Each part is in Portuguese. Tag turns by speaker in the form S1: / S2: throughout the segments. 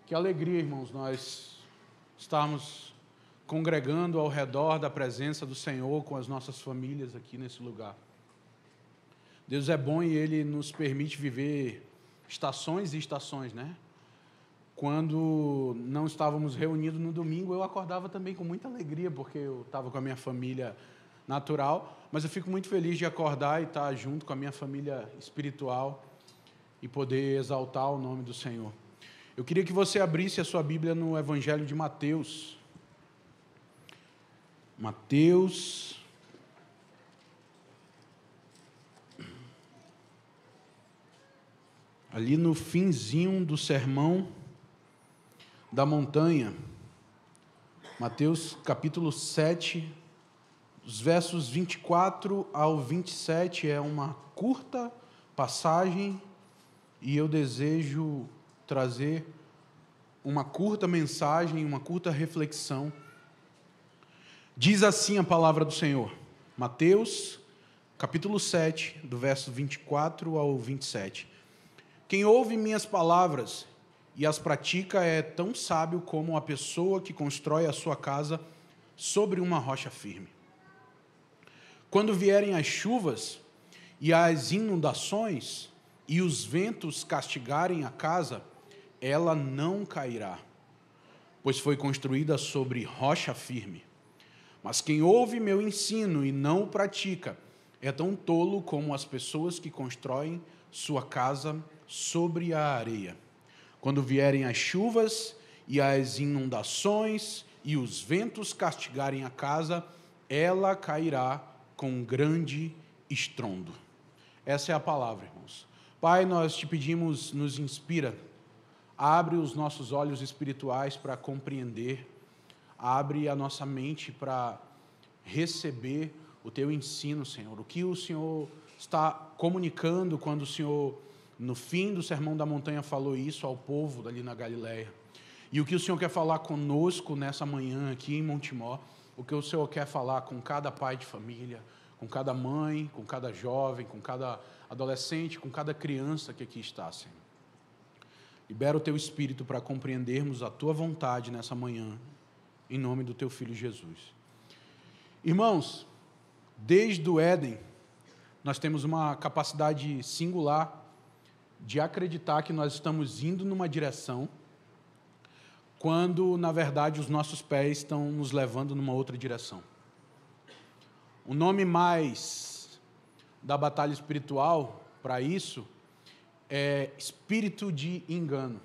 S1: Que alegria, irmãos, nós estarmos congregando ao redor da presença do Senhor com as nossas famílias aqui nesse lugar. Deus é bom e Ele nos permite viver estações e estações, né? Quando não estávamos reunidos no domingo, eu acordava também com muita alegria, porque eu estava com a minha família natural, mas eu fico muito feliz de acordar e estar junto com a minha família espiritual e poder exaltar o nome do Senhor. Eu queria que você abrisse a sua Bíblia no Evangelho de Mateus. Mateus. Ali no finzinho do Sermão da Montanha. Mateus capítulo 7, os versos 24 ao 27, é uma curta passagem e eu desejo trazer uma curta mensagem, uma curta reflexão. Diz assim a palavra do Senhor, Mateus, capítulo 7, do verso 24 ao 27. Quem ouve minhas palavras e as pratica é tão sábio como a pessoa que constrói a sua casa sobre uma rocha firme. Quando vierem as chuvas e as inundações e os ventos castigarem a casa, ela não cairá, pois foi construída sobre rocha firme. Mas quem ouve meu ensino e não o pratica é tão tolo como as pessoas que constroem sua casa sobre a areia. Quando vierem as chuvas e as inundações e os ventos castigarem a casa, ela cairá com grande estrondo. Essa é a palavra, irmãos. Pai, nós te pedimos, nos inspira. Abre os nossos olhos espirituais para compreender, abre a nossa mente para receber o teu ensino, Senhor. O que o Senhor está comunicando quando o Senhor, no fim do Sermão da Montanha, falou isso ao povo ali na Galileia. E o que o Senhor quer falar conosco nessa manhã aqui em Montemor, o que o Senhor quer falar com cada pai de família, com cada mãe, com cada jovem, com cada adolescente, com cada criança que aqui está, Senhor. Libera o teu Espírito para compreendermos a tua vontade nessa manhã, em nome do teu Filho Jesus. Irmãos, desde o Éden, nós temos uma capacidade singular de acreditar que nós estamos indo numa direção, quando, na verdade, os nossos pés estão nos levando numa outra direção. O nome mais da batalha espiritual para isso é espírito de engano.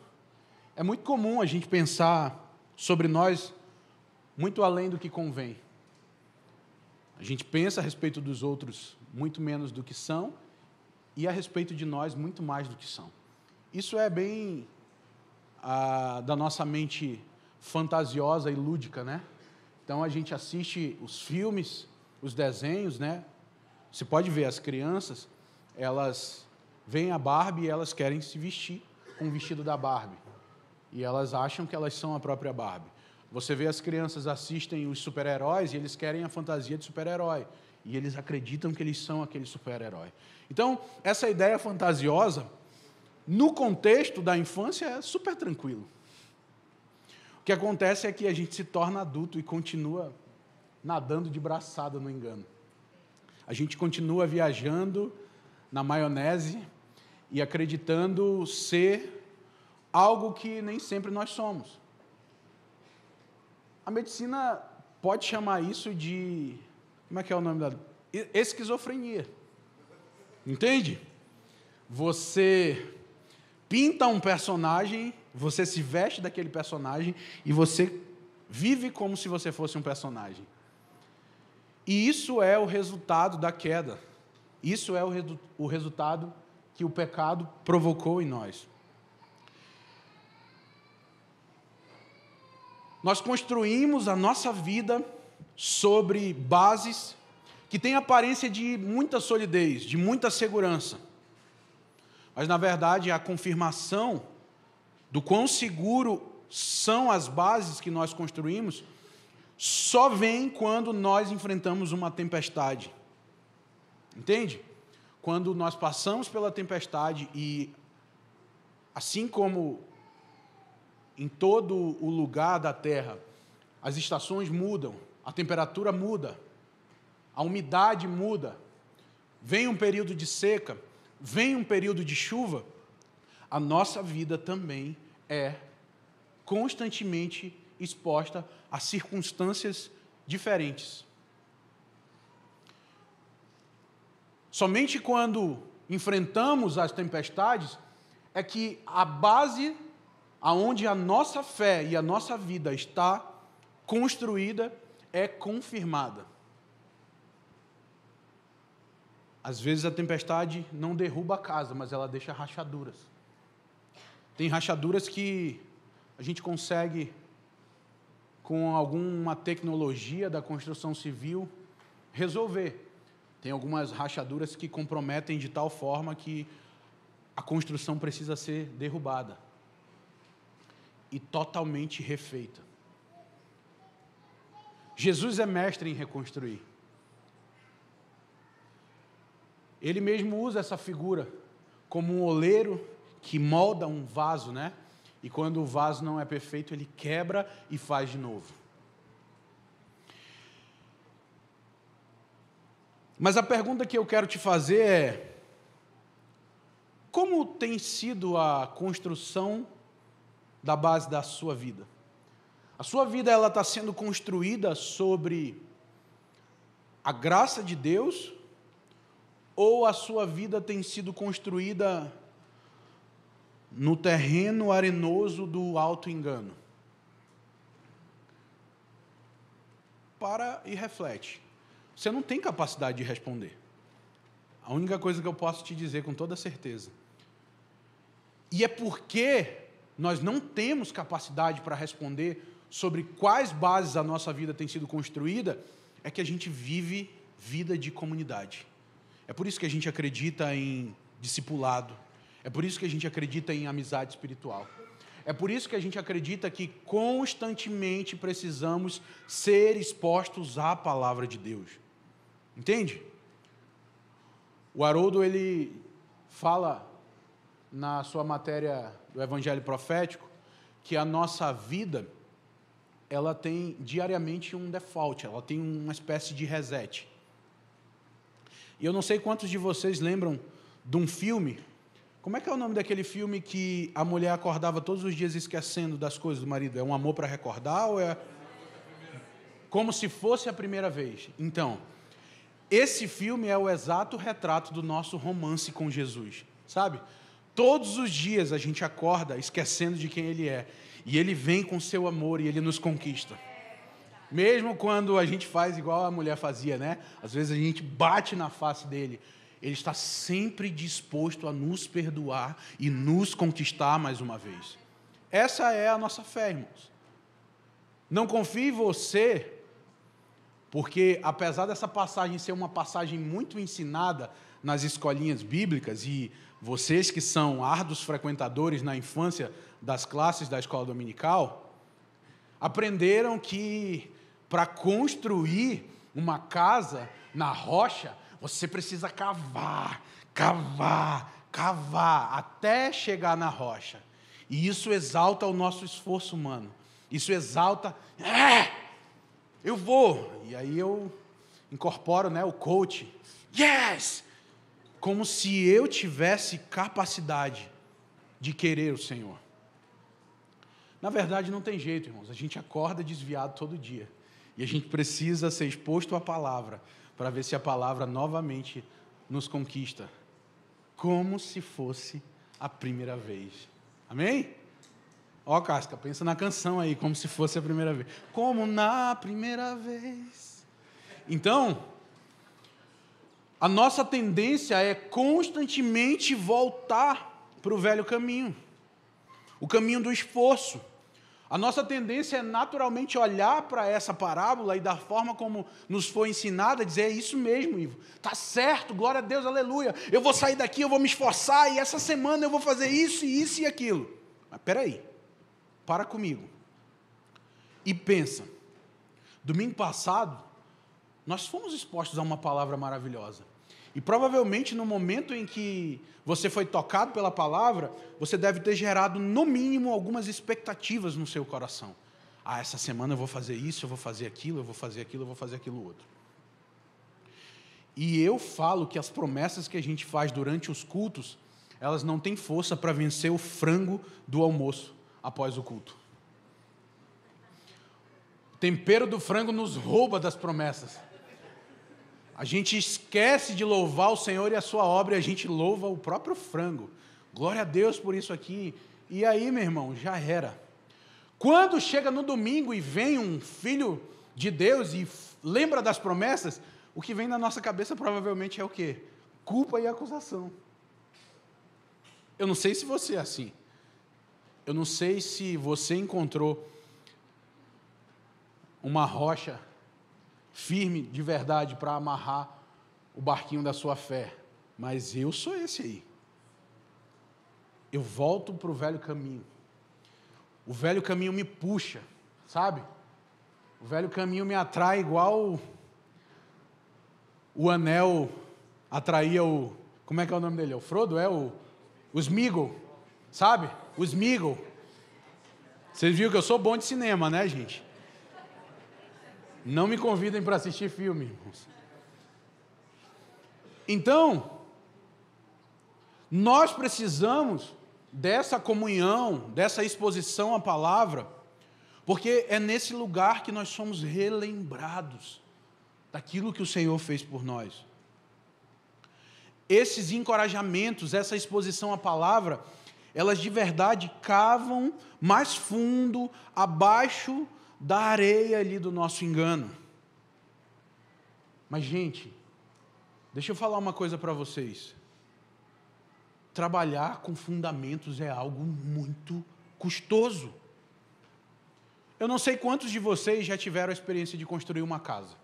S1: É muito comum a gente pensar sobre nós muito além do que convém. A gente pensa a respeito dos outros muito menos do que são e a respeito de nós muito mais do que são. Isso é bem da nossa mente fantasiosa e lúdica, né? Então a gente assiste os filmes, os desenhos, né? Você pode ver as crianças, elas veem a Barbie e elas querem se vestir com o vestido da Barbie. E elas acham que elas são a própria Barbie. Você vê as crianças assistem os super-heróis e eles querem a fantasia de super-herói. E eles acreditam que eles são aquele super-herói. Então, essa ideia fantasiosa, no contexto da infância, é super tranquilo. O que acontece é que a gente se torna adulto e continua nadando de braçada no engano. A gente continua viajando na maionese e acreditando ser algo que nem sempre nós somos. A medicina pode chamar isso de, como é que é o nome da... esquizofrenia. Entende? Você pinta um personagem, você se veste daquele personagem e você vive como se você fosse um personagem. E isso é o resultado da queda. Isso é o resultado que o pecado provocou em nós. Nós construímos a nossa vida sobre bases que têm aparência de muita solidez, de muita segurança. Mas, na verdade, a confirmação do quão seguro são as bases que nós construímos só vem quando nós enfrentamos uma tempestade. Entende? Quando nós passamos pela tempestade e, assim como em todo o lugar da terra, as estações mudam, a temperatura muda, a umidade muda, vem um período de seca, vem um período de chuva, a nossa vida também é constantemente exposta a circunstâncias diferentes. Somente quando enfrentamos as tempestades é que a base aonde a nossa fé e a nossa vida está construída é confirmada. Às vezes a tempestade não derruba a casa, mas ela deixa rachaduras. Tem rachaduras que a gente consegue, com alguma tecnologia da construção civil, resolver. Tem algumas rachaduras que comprometem de tal forma que a construção precisa ser derrubada e totalmente refeita. Jesus é mestre em reconstruir. Ele mesmo usa essa figura como um oleiro que molda um vaso, né? E quando o vaso não é perfeito, ele quebra e faz de novo. Mas a pergunta que eu quero te fazer é: como tem sido a construção da base da sua vida? A sua vida ela está sendo construída sobre a graça de Deus, ou a sua vida tem sido construída no terreno arenoso do auto-engano? Para e reflete. Você não tem capacidade de responder. A única coisa que eu posso te dizer com toda certeza. E é porque nós não temos capacidade para responder sobre quais bases a nossa vida tem sido construída, é que a gente vive vida de comunidade. É por isso que a gente acredita em discipulado. É por isso que a gente acredita em amizade espiritual. É por isso que a gente acredita que constantemente precisamos ser expostos à palavra de Deus. Entende? O Haroldo, ele fala na sua matéria do Evangelho Profético que a nossa vida, ela tem diariamente um default, ela tem uma espécie de reset. E eu não sei quantos de vocês lembram de um filme. Como é que é o nome daquele filme que a mulher acordava todos os dias esquecendo das coisas do marido? É Um Amor para Recordar ou é Como se fosse a primeira vez? Então, esse filme é o exato retrato do nosso romance com Jesus, sabe? Todos os dias a gente acorda esquecendo de quem Ele é, e Ele vem com seu amor e Ele nos conquista. Mesmo quando a gente faz igual a mulher fazia, né? Às vezes a gente bate na face dele. Ele está sempre disposto a nos perdoar e nos conquistar mais uma vez. Essa é a nossa fé, irmãos. Não confie em você, porque apesar dessa passagem ser uma passagem muito ensinada nas escolinhas bíblicas, e vocês que são árduos frequentadores na infância das classes da escola dominical, aprenderam que para construir uma casa na rocha, você precisa cavar, até chegar na rocha. E isso exalta o nosso esforço humano. Isso exalta, eu vou. E aí eu incorporo, né, o coach. Yes! Como se eu tivesse capacidade de querer o Senhor. Na verdade, não tem jeito, irmãos. A gente acorda desviado todo dia. E a gente precisa ser exposto à palavra para ver se a palavra novamente nos conquista. Como se fosse a primeira vez. Amém? Ó, Casca, pensa na canção aí, como se fosse a primeira vez. Como na primeira vez. Então, a nossa tendência é constantemente voltar para o velho caminho. O caminho do esforço. A nossa tendência é naturalmente olhar para essa parábola e da forma como nos foi ensinada, dizer, é isso mesmo, Ivo, está certo, glória a Deus, aleluia, eu vou sair daqui, eu vou me esforçar, e essa semana eu vou fazer isso e aquilo. Mas peraí, para comigo e pensa, domingo passado, nós fomos expostos a uma palavra maravilhosa, E provavelmente no momento em que você foi tocado pela palavra, você deve ter gerado no mínimo algumas expectativas no seu coração. Ah, essa semana eu vou fazer isso, eu vou fazer aquilo, eu vou fazer aquilo, eu vou fazer aquilo outro. E eu falo que as promessas que a gente faz durante os cultos, elas não têm força para vencer o frango do almoço após o culto. O tempero do frango nos rouba das promessas. A gente esquece de louvar o Senhor e a sua obra e a gente louva o próprio frango. Glória a Deus por isso aqui. E aí, meu irmão, já era. Quando chega no domingo e vem um filho de Deus e lembra das promessas, o que vem na nossa cabeça provavelmente é o quê? Culpa e acusação. Eu não sei se você é assim. Eu não sei se você encontrou uma rocha firme de verdade para amarrar o barquinho da sua fé. Mas eu sou esse aí. Eu volto para o velho caminho. O velho caminho me puxa, sabe? O velho caminho me atrai igual o anel atraía o... Como é que é o nome dele? O Frodo? O Sméagol, sabe? O Sméagol. Vocês viram que eu sou bom de cinema, né, gente? Não me convidem para assistir filme, irmãos. Então, nós precisamos dessa comunhão, dessa exposição à palavra, porque é nesse lugar que nós somos relembrados daquilo que o Senhor fez por nós. Esses encorajamentos, essa exposição à palavra, elas de verdade cavam mais fundo, abaixo da areia ali do nosso engano. Mas, gente, deixa eu falar uma coisa para vocês. Trabalhar com fundamentos é algo muito custoso. Eu não sei quantos de vocês já tiveram a experiência de construir uma casa.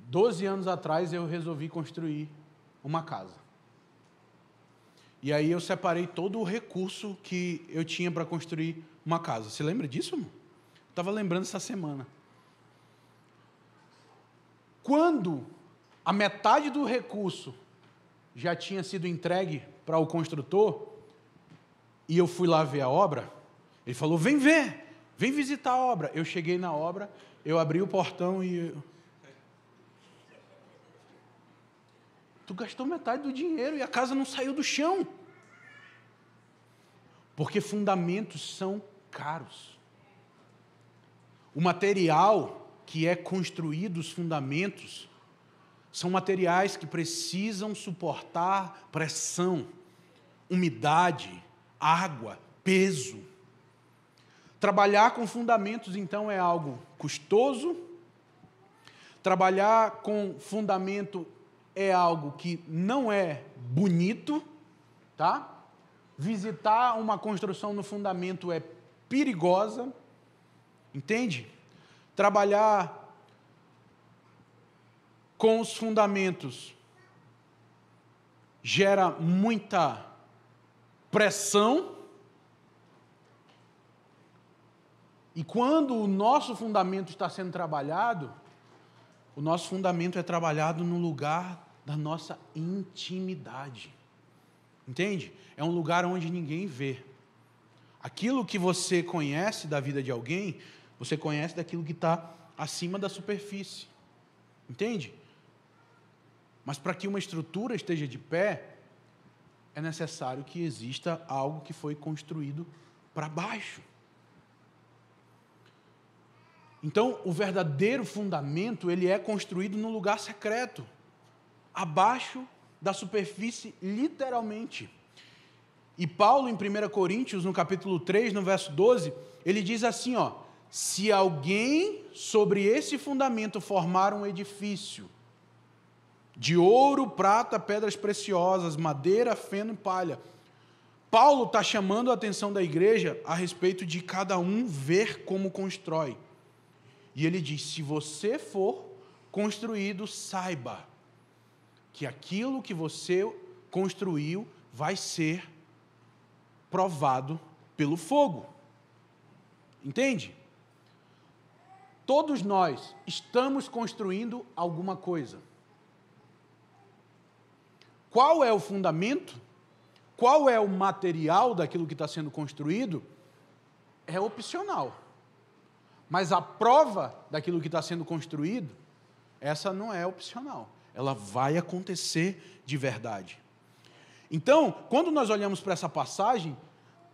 S1: 12 anos atrás eu resolvi construir uma casa. E aí eu separei todo o recurso que eu tinha para construir uma casa. Você lembra disso, irmão? Estava lembrando essa semana. Quando a metade do recurso já tinha sido entregue para o construtor, e eu fui lá ver a obra, ele falou, vem ver, vem visitar a obra. Eu cheguei na obra, eu abri o portão e... Tu gastou metade do dinheiro e a casa não saiu do chão. Porque fundamentos são caros. O material que é construído, os fundamentos, são materiais que precisam suportar pressão, umidade, água, peso. Trabalhar com fundamentos, então, é algo custoso. Trabalhar com fundamento é algo que não é bonito, tá? Visitar uma construção no fundamento é perigosa, entende? Trabalhar com os fundamentos gera muita pressão. E quando o nosso fundamento está sendo trabalhado, o nosso fundamento é trabalhado no lugar da nossa intimidade. Entende? É um lugar onde ninguém vê. Aquilo que você conhece da vida de alguém, você conhece daquilo que está acima da superfície. Entende? Mas para que uma estrutura esteja de pé, é necessário que exista algo que foi construído para baixo. Então, o verdadeiro fundamento, ele é construído num lugar secreto, abaixo da superfície, literalmente. E Paulo, em 1 Coríntios, no capítulo 3, no verso 12, ele diz assim, ó, se alguém sobre esse fundamento formar um edifício de ouro, prata, pedras preciosas, madeira, feno e palha. Paulo está chamando a atenção da igreja a respeito de cada um ver como constrói. E ele diz, se você for construído, saiba que aquilo que você construiu vai ser provado pelo fogo. Entende? todos nós estamos construindo alguma coisa. Qual é o fundamento? Qual é o material daquilo que está sendo construído? É opcional. Mas a prova daquilo que está sendo construído, essa não é opcional. Ela vai acontecer de verdade. Então, quando nós olhamos para essa passagem,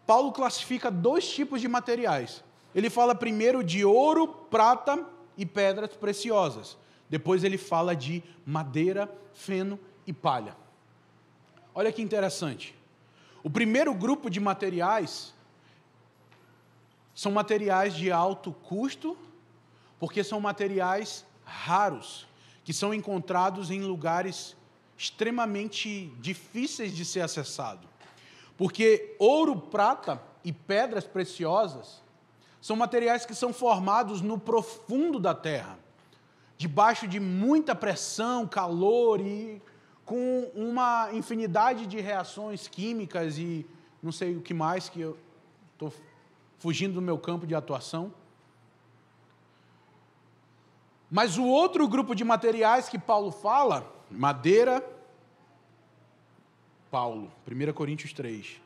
S1: Paulo classifica 2 tipos de materiais. Ele fala primeiro de ouro, prata e pedras preciosas. Depois ele fala de madeira, feno e palha. Olha que interessante. O primeiro grupo de materiais são materiais de alto custo, porque são materiais raros, que são encontrados em lugares extremamente difíceis de ser acessado. Porque ouro, prata e pedras preciosas são materiais que são formados no profundo da terra, debaixo de muita pressão, calor e com uma infinidade de reações químicas e não sei o que mais, que eu estou fugindo do meu campo de atuação. Mas o outro grupo de materiais que Paulo fala, madeira, 1 Coríntios 3.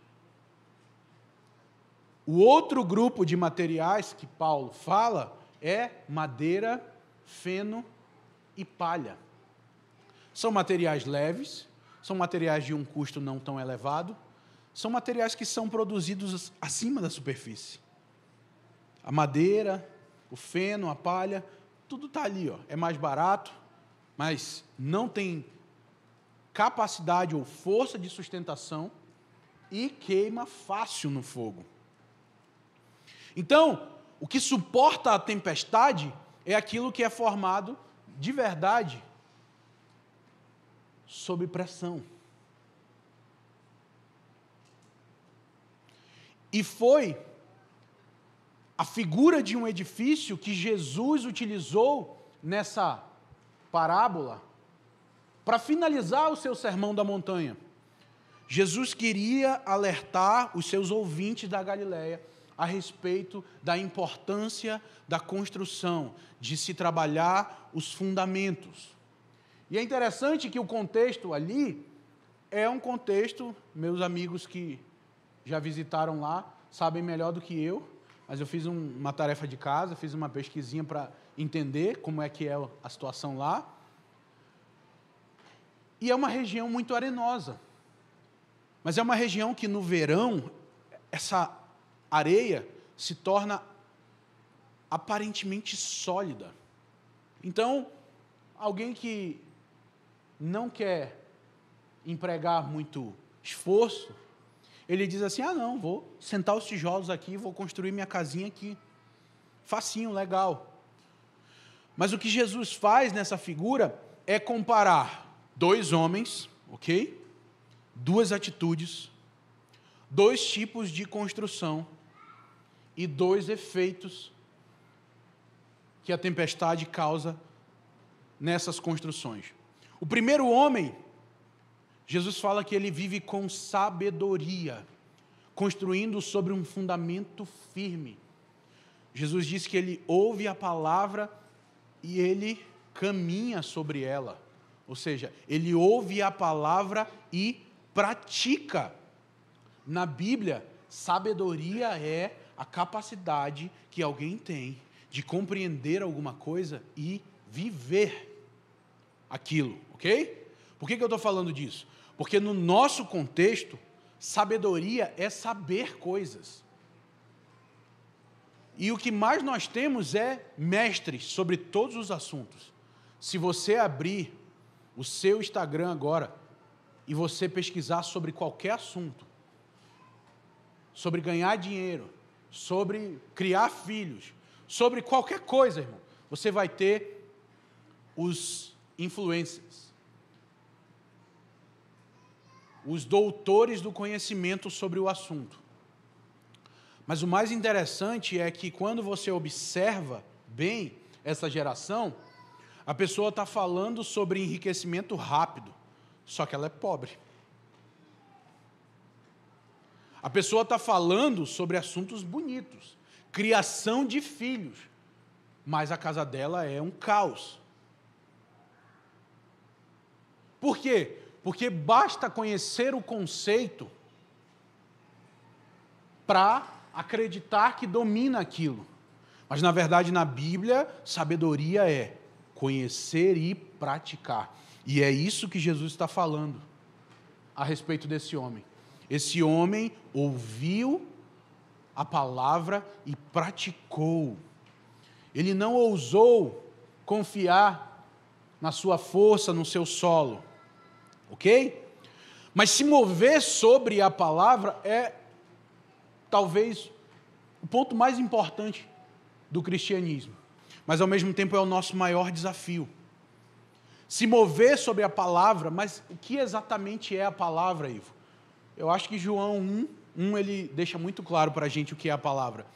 S1: O outro grupo de materiais que Paulo fala é madeira, feno e palha. São materiais leves, são materiais de um custo não tão elevado, são materiais que são produzidos acima da superfície. A madeira, o feno, a palha, tudo está ali, ó. É mais barato, mas não tem capacidade ou força de sustentação e queima fácil no fogo. Então, o que suporta a tempestade é aquilo que é formado de verdade sob pressão. E foi a figura de um edifício que Jesus utilizou nessa parábola para finalizar o seu sermão da montanha. Jesus queria alertar os seus ouvintes da Galileia a respeito da importância da construção, de se trabalhar os fundamentos. E é interessante que o contexto ali é um contexto, meus amigos que já visitaram lá, sabem melhor do que eu, mas eu fiz uma tarefa de casa, fiz uma pesquisinha para entender como é que é a situação lá. E é uma região muito arenosa. Mas é uma região que no verão, essa areia se torna aparentemente sólida. Então, alguém que não quer empregar muito esforço, ele diz assim, não, vou sentar os tijolos aqui, vou construir minha casinha aqui. Facinho, legal. Mas o que Jesus faz nessa figura é comparar 2 homens, ok? 2 atitudes, 2 tipos de construção e 2 efeitos que a tempestade causa nessas construções. O primeiro homem, Jesus fala que ele vive com sabedoria, construindo sobre um fundamento firme. Jesus diz que ele ouve a palavra e ele caminha sobre ela. Ou seja, ele ouve a palavra e pratica. Na Bíblia, sabedoria é a capacidade que alguém tem de compreender alguma coisa e viver aquilo, ok? Por que eu estou falando disso? Porque no nosso contexto, sabedoria é saber coisas. E o que mais nós temos é mestres sobre todos os assuntos. Se você abrir o seu Instagram agora e você pesquisar sobre qualquer assunto, sobre ganhar dinheiro, sobre criar filhos, sobre qualquer coisa, irmão, você vai ter os influencers, os doutores do conhecimento sobre o assunto. Mas o mais interessante é que quando você observa bem essa geração, a pessoa está falando sobre enriquecimento rápido, só que ela é pobre. A pessoa está falando sobre assuntos bonitos, criação de filhos, mas a casa dela é um caos. Por quê? Porque basta conhecer o conceito para acreditar que domina aquilo. Mas, na verdade, na Bíblia, sabedoria é conhecer e praticar. E é isso que Jesus está falando a respeito desse homem. Esse homem ouviu a palavra e praticou. Ele não ousou confiar na sua força, no seu solo. Ok? Mas se mover sobre a palavra é talvez o ponto mais importante do cristianismo. Mas ao mesmo tempo é o nosso maior desafio. Se mover sobre a palavra, mas o que exatamente é a palavra, Ivo? Eu acho que João 1, ele deixa muito claro para a gente o que é a palavra.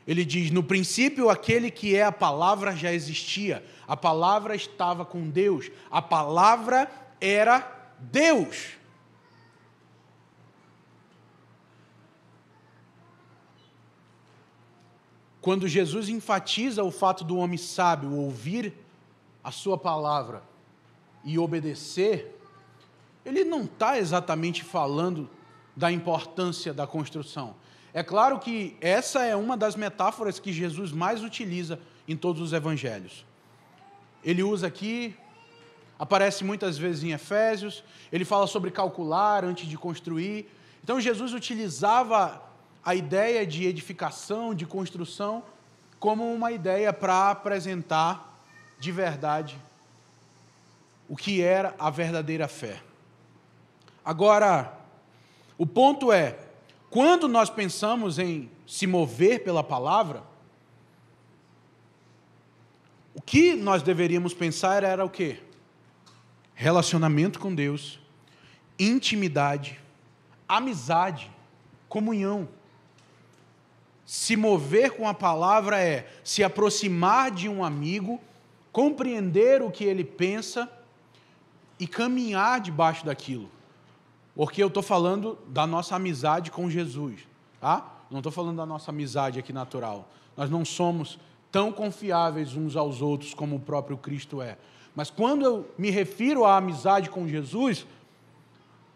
S1: Ele diz, no princípio, aquele que é a palavra já existia. A palavra estava com Deus. A palavra era Deus. Quando Jesus enfatiza o fato do homem sábio ouvir a sua palavra e obedecer, ele não está exatamente falando da importância da construção. É claro que essa é uma das metáforas que Jesus mais utiliza em todos os evangelhos. Ele usa aqui, aparece muitas vezes em Efésios, ele fala sobre calcular antes de construir. Então Jesus utilizava a ideia de edificação, de construção, como uma ideia para apresentar de verdade o que era a verdadeira fé. Agora, o ponto é, quando nós pensamos em se mover pela palavra, o que nós deveríamos pensar era o quê? Relacionamento com Deus, intimidade, amizade, comunhão. Se mover com a palavra é se aproximar de um amigo, compreender o que ele pensa e caminhar debaixo daquilo. Porque eu estou falando da nossa amizade com Jesus, tá? Não estou falando da nossa amizade aqui natural. Nós não somos tão confiáveis uns aos outros como o próprio Cristo é. Mas quando eu me refiro à amizade com Jesus,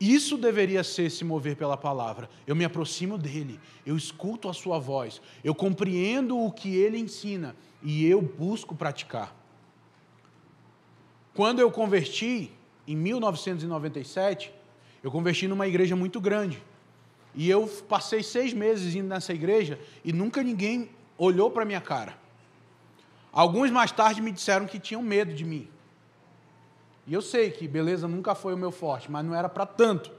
S1: isso deveria ser se mover pela palavra. Eu me aproximo dele, eu escuto a sua voz, eu compreendo o que ele ensina e eu busco praticar. Quando eu converti, em 1997, eu converti numa igreja muito grande. E eu passei 6 meses indo nessa igreja e nunca ninguém olhou para a minha cara. Alguns mais tarde me disseram que tinham medo de mim. E eu sei que beleza nunca foi o meu forte, mas não era para tanto.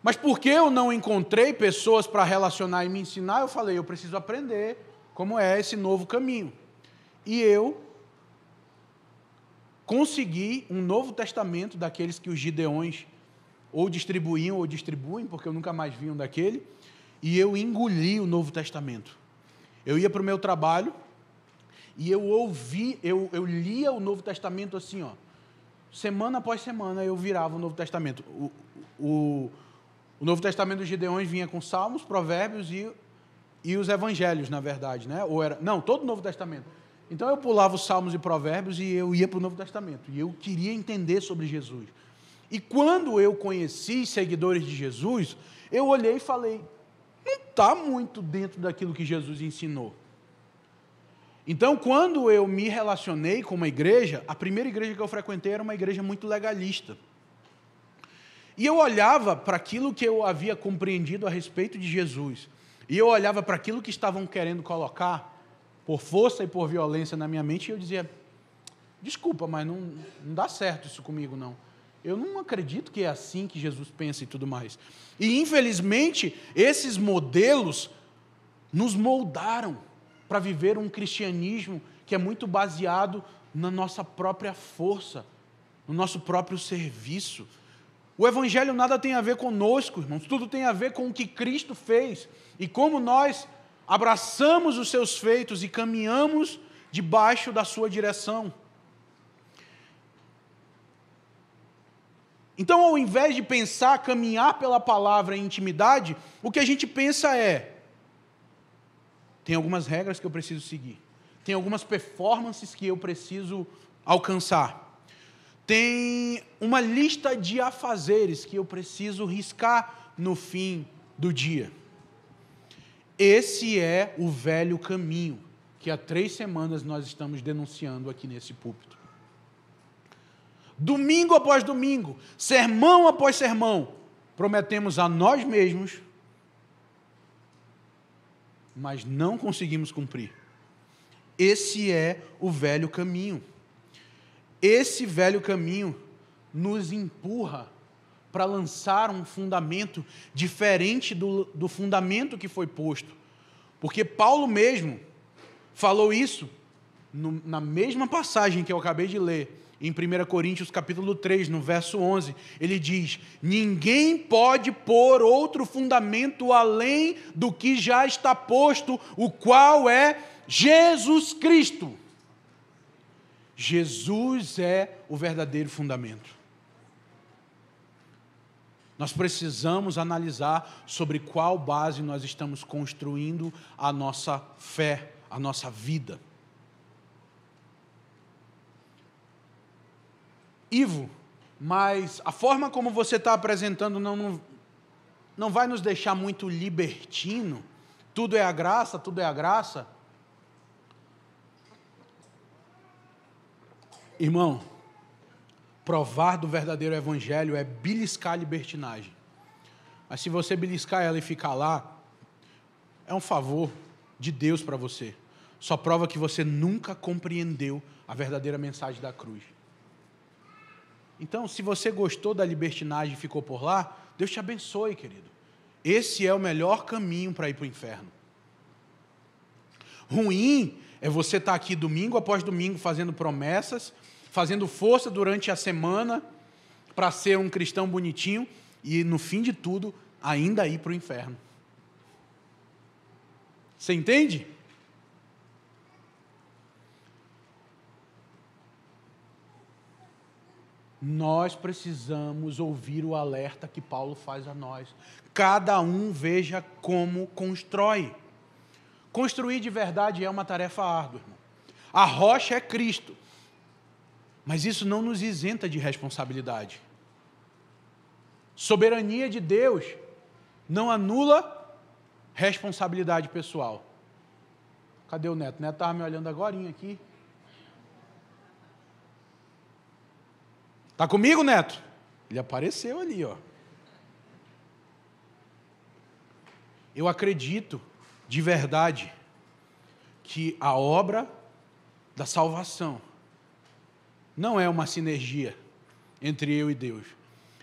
S1: Mas porque eu não encontrei pessoas para relacionar e me ensinar, eu falei, eu preciso aprender como é esse novo caminho. E eu consegui um Novo Testamento daqueles que os gideões ou distribuíam ou distribuem, porque eu nunca mais vi um daquele, e eu engoli o Novo Testamento. Eu ia para o meu trabalho e eu lia o Novo Testamento assim, ó, semana após semana eu virava o Novo Testamento. O Novo Testamento dos Gideões vinha com Salmos, Provérbios e os Evangelhos, na verdade, né? Todo o Novo Testamento. Então eu pulava os Salmos e Provérbios e eu ia para o Novo Testamento. E eu queria entender sobre Jesus. E quando eu conheci seguidores de Jesus, eu olhei e falei, não está muito dentro daquilo que Jesus ensinou. Então, quando eu me relacionei com uma igreja, a primeira igreja que eu frequentei era uma igreja muito legalista. E eu olhava para aquilo que eu havia compreendido a respeito de Jesus, e eu olhava para aquilo que estavam querendo colocar, por força e por violência na minha mente, e eu dizia, desculpa, mas não dá certo isso comigo, não. Eu não acredito que é assim que Jesus pensa e tudo mais. E, infelizmente, esses modelos nos moldaram para viver um cristianismo que é muito baseado na nossa própria força, no nosso próprio serviço. O Evangelho nada tem a ver conosco, irmãos, tudo tem a ver com o que Cristo fez e como nós abraçamos os seus feitos e caminhamos debaixo da sua direção. Então, ao invés de pensar, caminhar pela palavra em intimidade, o que a gente pensa é, tem algumas regras que eu preciso seguir, Tem algumas performances que eu preciso alcançar. Tem uma lista de afazeres que eu preciso riscar no fim do dia. Esse é o velho caminho que há 3 semanas nós estamos denunciando aqui nesse púlpito. Domingo após domingo, sermão após sermão, prometemos a nós mesmos, mas não conseguimos cumprir. Esse é o velho caminho. Esse velho caminho nos empurra para lançar um fundamento diferente do fundamento que foi posto. Porque Paulo mesmo falou isso na mesma passagem que eu acabei de ler, em 1 Coríntios capítulo 3, no verso 11, ele diz: ninguém pode pôr outro fundamento além do que já está posto, o qual é Jesus Cristo. Jesus é o verdadeiro fundamento. Nós precisamos analisar sobre qual base nós estamos construindo a nossa fé, a nossa vida. Ivo, mas a forma como você está apresentando não vai nos deixar muito libertino? Tudo é a graça, tudo é a graça? Irmão, provar do verdadeiro evangelho é beliscar a libertinagem. Mas se você beliscar ela e ficar lá, é um favor de Deus para você. Só prova que você nunca compreendeu a verdadeira mensagem da cruz. Então, se você gostou da libertinagem e ficou por lá, Deus te abençoe, querido. Esse é o melhor caminho para ir para o inferno. Ruim é você estar aqui domingo após domingo fazendo promessas, fazendo força durante a semana para ser um cristão bonitinho e, no fim de tudo, ainda ir para o inferno. Você entende? Nós precisamos ouvir o alerta que Paulo faz a nós. Cada um veja como constrói. Construir de verdade é uma tarefa árdua, irmão. A rocha é Cristo. Mas isso não nos isenta de responsabilidade. Soberania de Deus não anula responsabilidade pessoal. Cadê o Neto? O Neto estava me olhando agorinha aqui. Está comigo, Neto? Ele apareceu ali, ó. Eu acredito de verdade que a obra da salvação não é uma sinergia entre eu e Deus.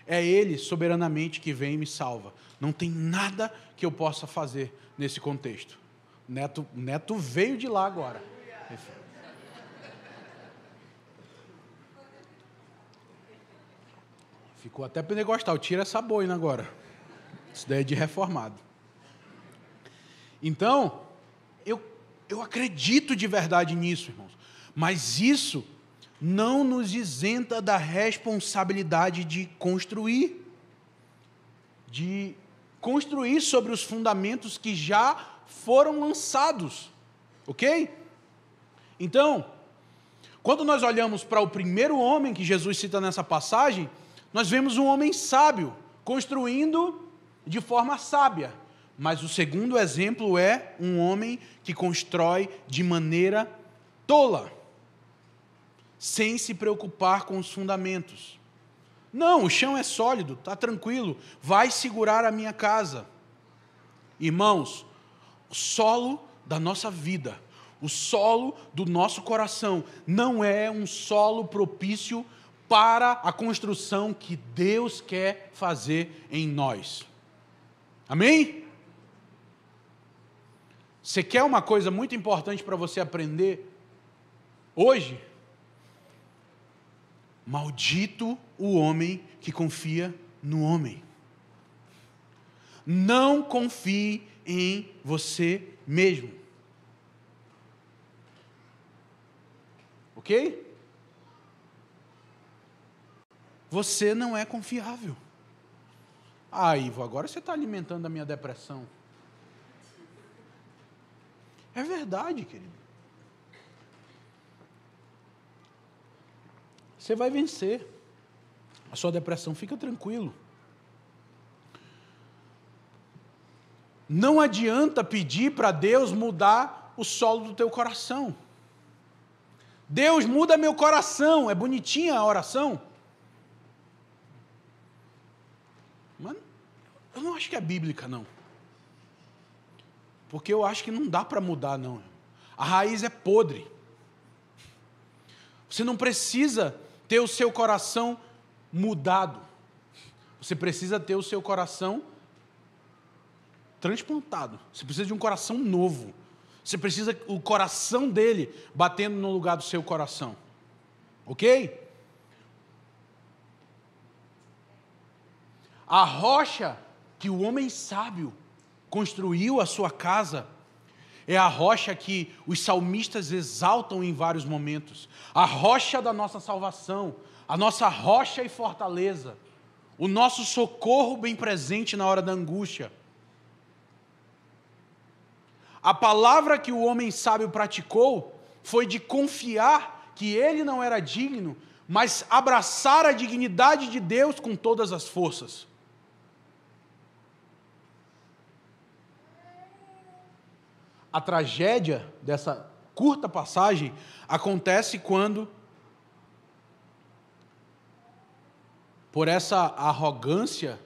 S1: É Ele soberanamente que vem e me salva. Não tem nada que eu possa fazer nesse contexto. Neto veio de lá agora. Ficou até pentecostal. Tira essa boina agora. Isso daí é de reformado. Então, eu acredito de verdade nisso, irmãos. Mas isso não nos isenta da responsabilidade de construir sobre os fundamentos que já foram lançados. Ok? Então, quando nós olhamos para o primeiro homem que Jesus cita nessa passagem, nós vemos um homem sábio, construindo de forma sábia. Mas o segundo exemplo é um homem que constrói de maneira tola, sem se preocupar com os fundamentos. Não, o chão é sólido, está tranquilo, vai segurar a minha casa. Irmãos, o solo da nossa vida, o solo do nosso coração, não é um solo propício para a construção que Deus quer fazer em nós. Amém? Você quer uma coisa muito importante para você aprender hoje? Maldito o homem que confia no homem. Não confie em você mesmo. Ok? Você não é confiável. Ah, Ivo, agora você está alimentando a minha depressão. É verdade, querido. Você vai vencer a sua depressão, fica tranquilo. Não adianta pedir para Deus mudar o solo do teu coração. Deus, muda meu coração. É bonitinha a oração. Mas eu não acho que é bíblica, não. Porque eu acho que não dá para mudar, não. A raiz é podre. Você não precisa ter o seu coração mudado. Você precisa ter o seu coração transplantado. Você precisa de um coração novo. Você precisa o coração dele batendo no lugar do seu coração. Ok? A rocha que o homem sábio construiu a sua casa é a rocha que os salmistas exaltam em vários momentos. A rocha da nossa salvação, a nossa rocha e fortaleza, o nosso socorro bem presente na hora da angústia. A palavra que o homem sábio praticou foi de confiar que ele não era digno, mas abraçar a dignidade de Deus com todas as forças. A tragédia dessa curta passagem acontece quando, por essa arrogância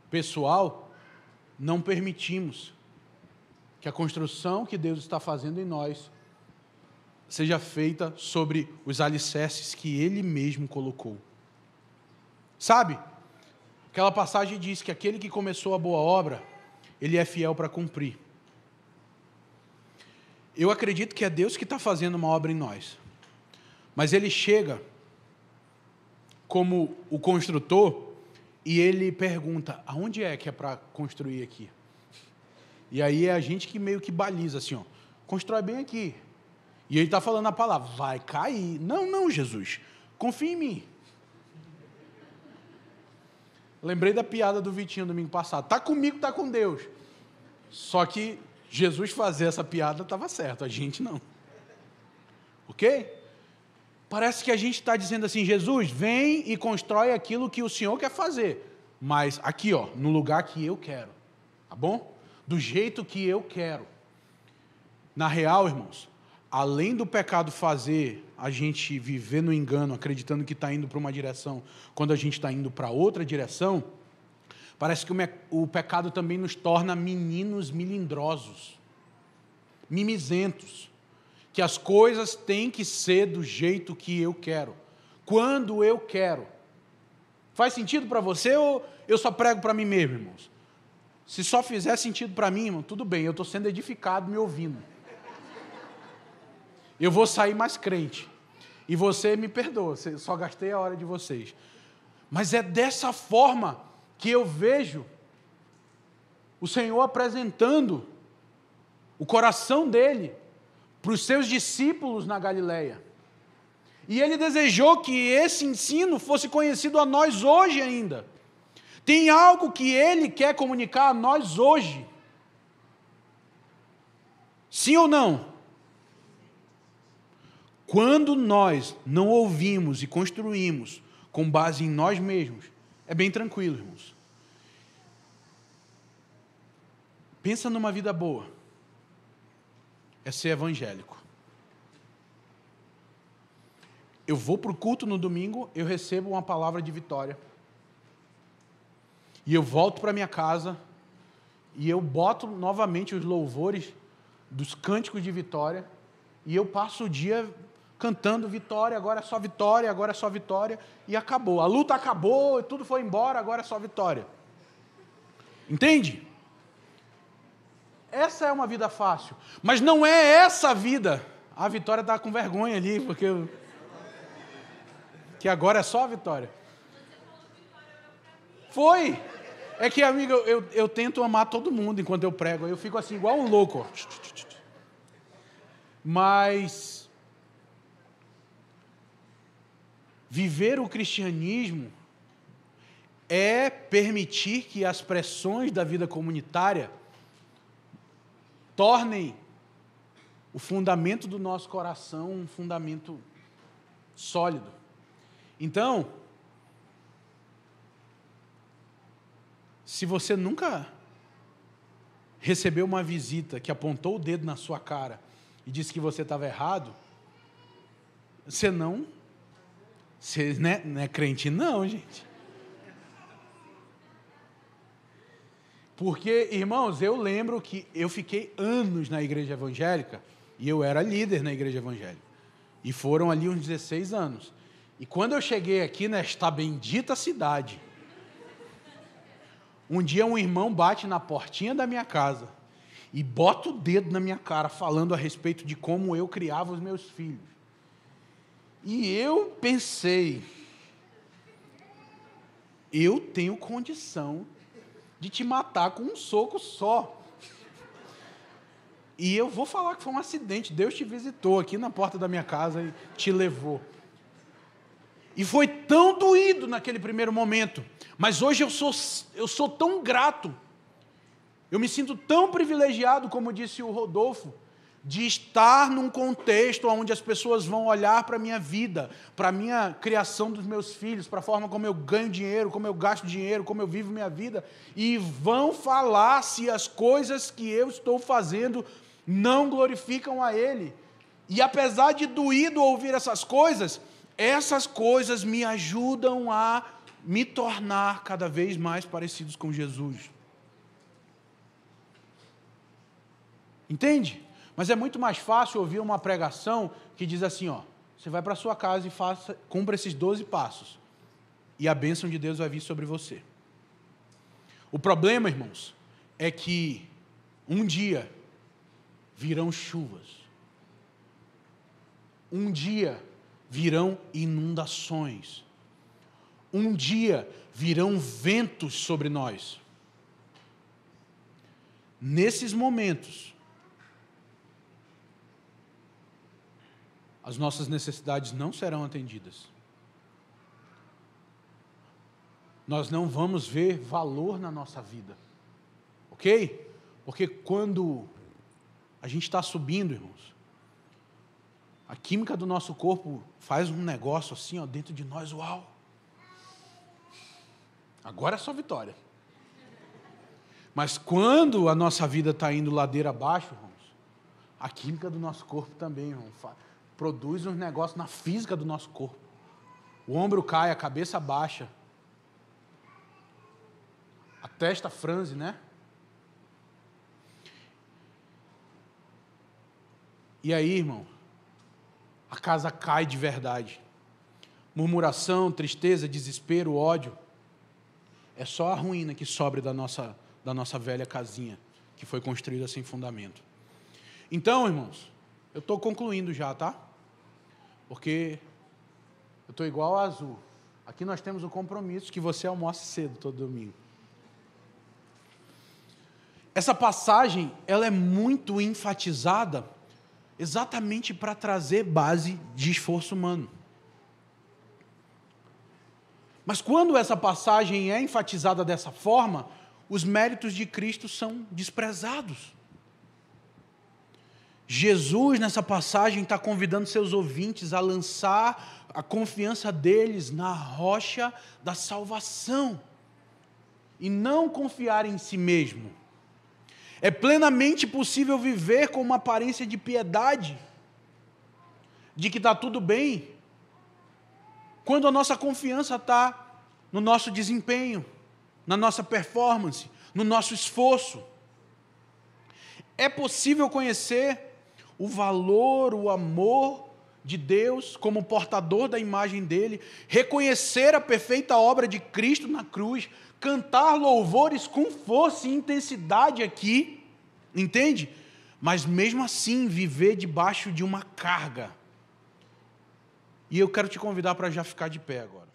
S1: pessoal, não permitimos que a construção que Deus está fazendo em nós seja feita sobre os alicerces que Ele mesmo colocou. Sabe? Aquela passagem diz que aquele que começou a boa obra, Ele é fiel para cumprir. Eu acredito que é Deus que está fazendo uma obra em nós. Mas Ele chega como o construtor e Ele pergunta, aonde é que é para construir aqui? E aí é a gente que meio que baliza assim, ó, constrói bem aqui. E Ele está falando a palavra, vai cair. Não, Jesus, confia em mim. Lembrei da piada do Vitinho domingo passado. Está comigo, está com Deus. Só que Jesus fazer essa piada estava certo, a gente não. Ok? Parece que a gente está dizendo assim, Jesus, vem e constrói aquilo que o Senhor quer fazer. Mas aqui, ó, no lugar que eu quero. Tá bom? Do jeito que eu quero. Na real, irmãos, além do pecado fazer a gente viver no engano, acreditando que está indo para uma direção, quando a gente está indo para outra direção, parece que o pecado também nos torna meninos melindrosos, mimizentos, que as coisas têm que ser do jeito que eu quero, quando eu quero. Faz sentido para você ou eu só prego para mim mesmo, irmãos? Se só fizer sentido para mim, irmão, tudo bem, eu estou sendo edificado me ouvindo. Eu vou sair mais crente. E você me perdoa, só gastei a hora de vocês. Mas é dessa forma que eu vejo o Senhor apresentando o coração dele para os seus discípulos na Galileia. E ele desejou que esse ensino fosse conhecido a nós hoje ainda. Tem algo que ele quer comunicar a nós hoje. Sim ou não? Quando nós não ouvimos e construímos com base em nós mesmos, é bem tranquilo, irmãos. Pensa numa vida boa. É ser evangélico. Eu vou para o culto no domingo, eu recebo uma palavra de vitória. E eu volto para minha casa e eu boto novamente os louvores dos cânticos de vitória e eu passo o dia cantando vitória, agora é só vitória, agora é só vitória, e acabou. A luta acabou, tudo foi embora, agora é só vitória. Entende? Essa é uma vida fácil, mas não é essa a vida. A Vitória está com vergonha ali, porque que agora é só a vitória. Foi. É que, amiga, eu tento amar todo mundo enquanto eu prego, eu fico assim, igual um louco. Mas viver o cristianismo é permitir que as pressões da vida comunitária tornem o fundamento do nosso coração um fundamento sólido. Então, se você nunca recebeu uma visita que apontou o dedo na sua cara e disse que você estava errado, você não é crente não, gente. Porque, irmãos, eu lembro que eu fiquei anos na igreja evangélica e eu era líder na igreja evangélica. E foram ali uns 16 anos. E quando eu cheguei aqui nesta bendita cidade, um dia um irmão bate na portinha da minha casa e bota o dedo na minha cara falando a respeito de como eu criava os meus filhos. E eu pensei, eu tenho condição de te matar com um soco só. E eu vou falar que foi um acidente, Deus te visitou aqui na porta da minha casa e te levou. E foi tão doído naquele primeiro momento, mas hoje eu sou tão grato, eu me sinto tão privilegiado, como disse o Rodolfo, de estar num contexto onde as pessoas vão olhar para a minha vida, para a minha criação dos meus filhos, para a forma como eu ganho dinheiro, como eu gasto dinheiro, como eu vivo minha vida, e vão falar se as coisas que eu estou fazendo não glorificam a Ele. E apesar de doído ouvir essas coisas me ajudam a me tornar cada vez mais parecidos com Jesus. Entende? Mas é muito mais fácil ouvir uma pregação que diz assim, ó, você vai para a sua casa e cumpra esses 12 passos, e a bênção de Deus vai vir sobre você. O problema, irmãos, é que um dia virão chuvas. Um dia virão inundações. Um dia virão ventos sobre nós. Nesses momentos, as nossas necessidades não serão atendidas. Nós não vamos ver valor na nossa vida. Ok? Porque quando a gente está subindo, irmãos, a química do nosso corpo faz um negócio assim, ó, dentro de nós, uau. Agora é só vitória. Mas quando a nossa vida está indo ladeira abaixo, irmãos, a química do nosso corpo também, irmão, produz uns negócios na física do nosso corpo. O ombro cai, a cabeça baixa, a testa franze, né? E aí, irmão, a casa cai de verdade. Murmuração, tristeza, desespero, ódio. É só a ruína que sobra da nossa velha casinha, que foi construída sem fundamento. Então, irmãos, eu estou concluindo já, tá? Porque eu estou igual a Azul. Aqui nós temos o compromisso que você almoce cedo todo domingo. Essa passagem, ela é muito enfatizada exatamente para trazer base de esforço humano. Mas quando essa passagem é enfatizada dessa forma, os méritos de Cristo são desprezados. Jesus, nessa passagem, está convidando seus ouvintes a lançar a confiança deles na rocha da salvação e não confiar em si mesmo. É plenamente possível viver com uma aparência de piedade, de que está tudo bem, quando a nossa confiança está no nosso desempenho, na nossa performance, no nosso esforço. É possível conhecer o valor, o amor de Deus como portador da imagem dele, reconhecer a perfeita obra de Cristo na cruz, cantar louvores com força e intensidade aqui, entende? Mas mesmo assim viver debaixo de uma carga. E eu quero te convidar para já ficar de pé agora.